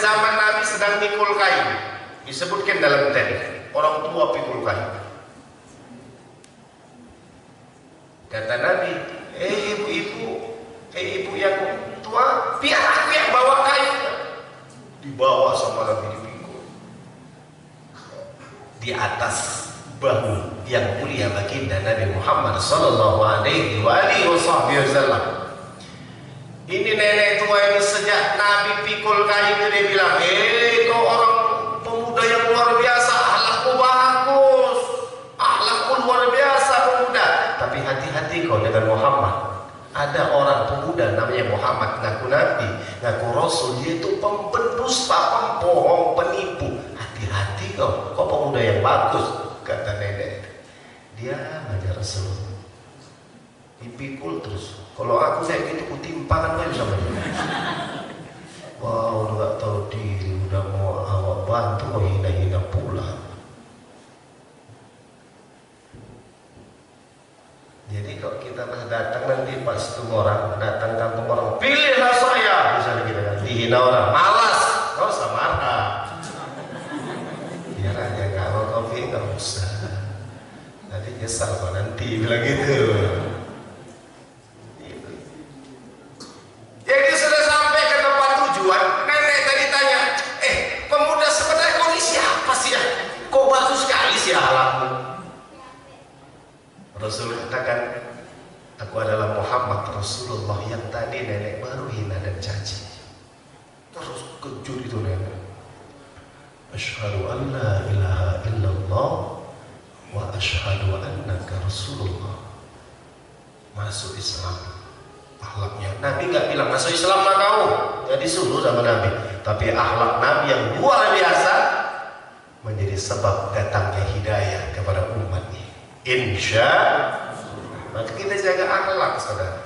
zaman Nabi sedang pikul kain. Disebutkan dalam teks, orang tua pikul kain. Kata Nabi, ibu yang tua, biar aku yang bawa kain. Dibawa sama Nabi dipikul. Di atas bahu yang mulia baginda Nabi Muhammad sallallahu alaihi wasallam. Ini nenek tua ini sejak Nabi pikul kain itu dia bilang, kau orang pemuda yang luar biasa, akhlakmu bagus, akhlakmu luar biasa pemuda. Tapi hati-hati kau dengan Muhammad. Ada orang pemuda namanya Muhammad, ngaku Nabi, ngaku Rasul, dia itu pempendusta, pembohong, penipu. Hati-hati kau pemuda yang bagus, kata nenek. Dia aja Rasul, dipikul terus. Kalau aku kayak gitu kutimpangan aja sama dia. Wow, udah gak tahu diri, udah mau awak bantu, mau hina-hina pula. Jadi kalau kita datang nanti pas itu orang datang kampung orang, pilihlah saya, misalnya kita kan dihina orang, malas, nggak usah marah. Biar aja kalau kopi nggak usah. Nanti nyesal kok nanti bilang gitu. Jadi sudah sampai ke tempat tujuan, nenek tadi tanya, pemuda sebenarnya kau ini siapa sih ya? Kok bagus sekali sih akhlakmu? Rasul katakan, aku adalah Muhammad Rasulullah yang tadi nenek baru hina dan caci. Terus kejut itu nenek. Asyhadu an la ilaha illallah wa asyhadu annaka Rasulullah. Masuk Islam. Akhlaknya Nabi nggak bilang masuk Islam lah kau, nggak disuruh sama Nabi. Tapi akhlak Nabi yang luar biasa menjadi sebab datangnya hidayah kepada umatnya. Insya, maka kita jaga akhlak, saudara.